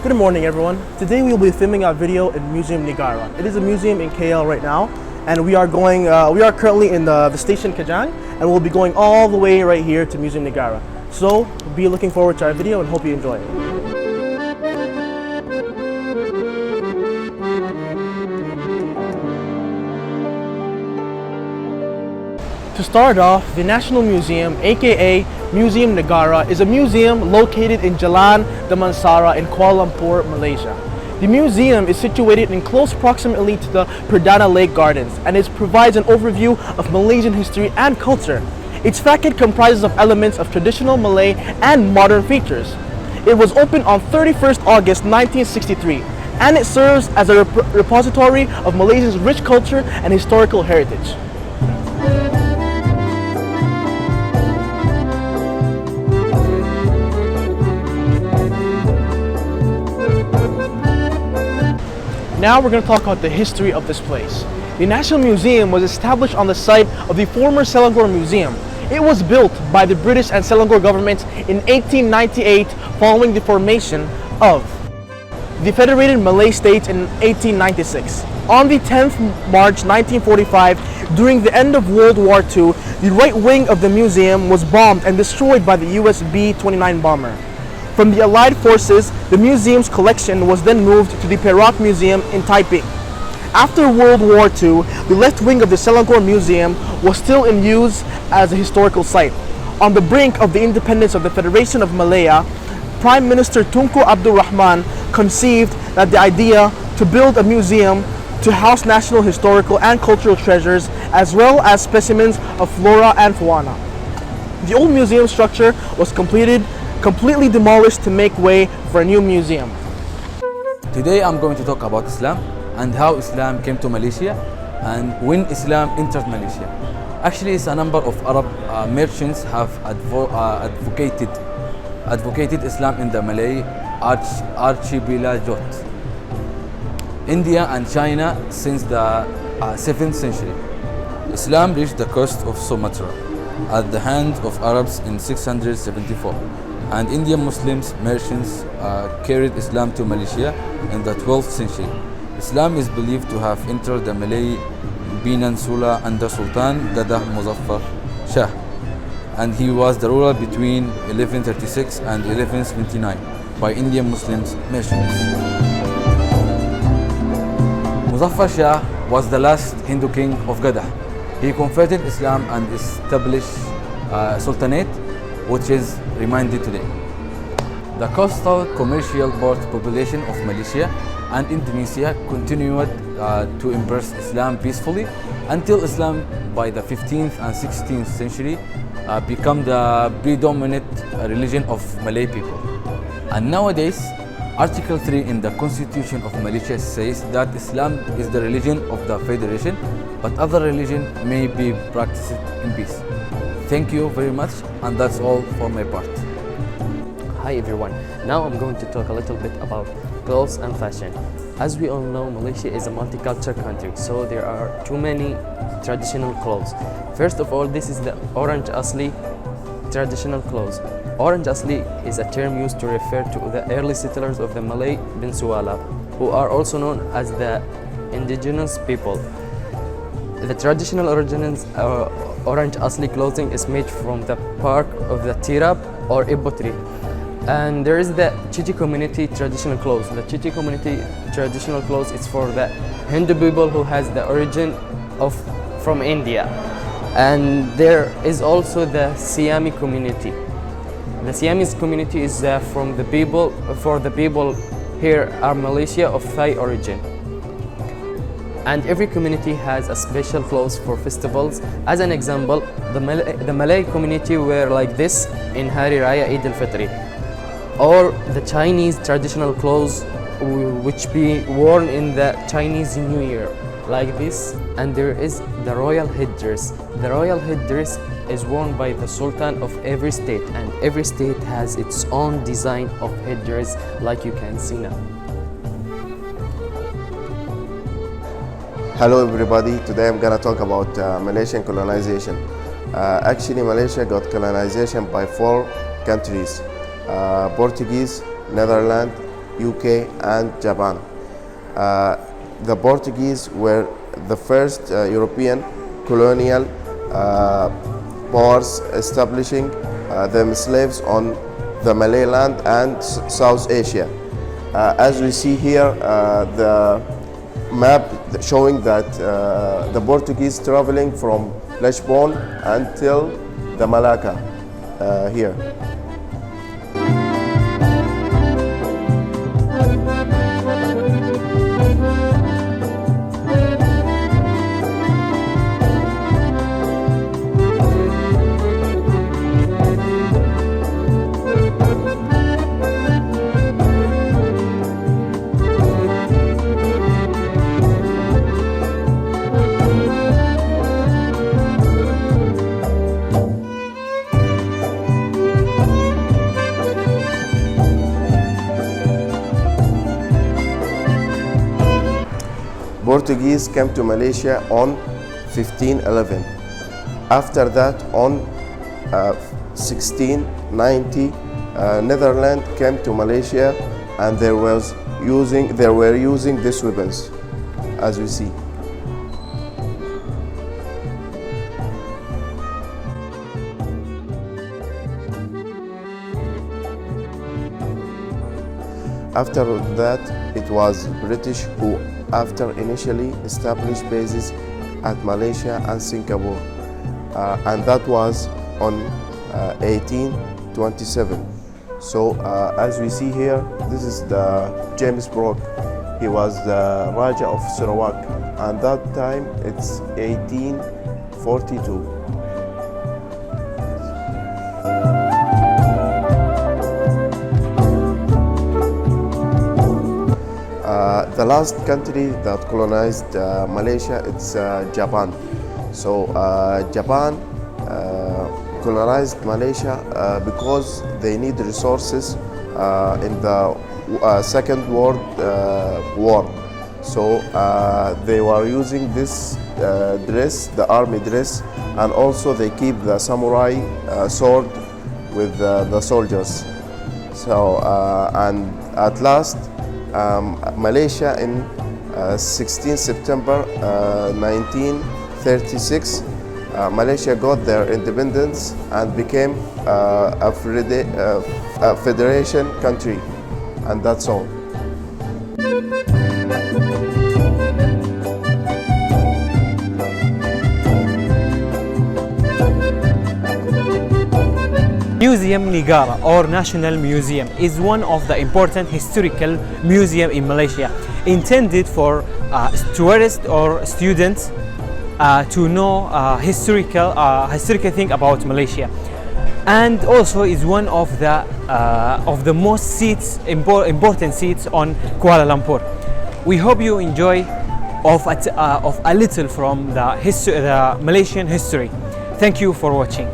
Good morning, everyone. Today we will be filming our video in Museum Negara. It is a museum in KL right now, and we are currently in the station Kajang, and we'll be going all the way right here to Museum Negara. So be looking forward to our video and hope you enjoy it. To start off, the National Museum, aka Museum Negara, is a museum located in Jalan Damansara in Kuala Lumpur, Malaysia. The museum is situated in close proximity to the Perdana Lake Gardens, and it provides an overview of Malaysian history and culture. Its facade comprises of elements of traditional Malay and modern features. It was opened on 31st August 1963, and it serves as a repository of Malaysia's rich culture and historical heritage. Now we're going to talk about the history of this place. The National Museum was established on the site of the former Selangor Museum. It was built by the British and Selangor governments in 1898 following the formation of the Federated Malay States in 1896. On the 10th March 1945, during the end of World War II, the right wing of the museum was bombed and destroyed by the US B-29 bomber. From the Allied forces, the museum's collection was then moved to the Perak Museum in Taipei. After World War II, the left wing of the Selangor Museum was still in use as a historical site. On the brink of the independence of the Federation of Malaya, Prime Minister Tunku Abdul Rahman conceived that the idea to build a museum to house national historical and cultural treasures as well as specimens of flora and fauna. The old museum structure was completely demolished to make way for a new museum. Today I'm going to talk about Islam and how Islam came to Malaysia and when Islam entered Malaysia. Actually, it's a number of Arab merchants have advocated Islam in the Malay archipelago, India and China since the 7th century. Islam reached the coast of Sumatra at the hand of Arabs in 674. And Indian Muslims merchants carried Islam to Malaysia in the 12th century. Islam is believed to have entered the Malay Peninsula under Sultan Dadah Muzaffar Shah, and he was the ruler between 1136 and 1179 by Indian Muslims merchants. Muzaffar Shah was the last Hindu king of Gadah. He converted Islam and established Sultanate, which is reminded today. The coastal commercial port population of Malaysia and Indonesia continued to embrace Islam peacefully until Islam by the 15th and 16th century became the predominant religion of Malay people. And nowadays, Article 3 in the Constitution of Malaysia says that Islam is the religion of the Federation, but other religions may be practiced in peace. Thank you very much, and that's all for my part. Hi everyone, now I'm going to talk a little bit about clothes and fashion. As we all know, Malaysia is a multicultural country, so there are too many traditional clothes. First of all, this is the Orange Asli traditional clothes. Orange Asli is a term used to refer to the early settlers of the Malay Peninsula, who are also known as the indigenous people. The traditional Orange Asli clothing is made from the bark of the tirap or ibo tree. And there is the Chichi community traditional clothes. The Chichi community traditional clothes is for the Hindu people who has the origin from India. And there is also the Siami community. The Siamese community is for the people here are Malaysia of Thai origin. And every community has a special clothes for festivals. As an example, the Malay community wear like this in Hari Raya Eid al-Fitr, or the Chinese traditional clothes which be worn in the Chinese New Year, like this. And there is the royal headdress. The royal headdress is worn by the Sultan of every state, and every state has its own design of headdress, like you can see now. Hello everybody, today I'm gonna talk about Malaysian colonization. Actually, Malaysia got colonization by 4 countries, Portuguese, Netherlands, UK, and Japan. The Portuguese were the first European colonial powers establishing them slaves on the Malay land and South Asia. As we see here, the map showing that the Portuguese traveling from Lisbon until the Malacca here. Portuguese came to Malaysia on 1511. After that, on 1690, Netherlands came to Malaysia, and they were using these weapons, as we see. After that, it was British who, after initially established bases at Malaysia and Singapore, and that was on 1827. So as we see here, this is the James Brooke. He was the Raja of Sarawak, and that time it's 1842. The last country that colonized Malaysia, it's Japan. So Japan colonized Malaysia because they need resources in the Second World War. So they were using this dress, the army dress, and also they keep the samurai sword with the soldiers. So and at last, Malaysia in 16 September 1936, Malaysia got their independence and became a federation country, and that's all. Museum Negara, or National Museum, is one of the important historical museums in Malaysia, intended for tourists or students to know historical thing about Malaysia, and also is one of the most important seats on Kuala Lumpur. We hope you enjoy of a little from the Malaysian history. Thank you for watching.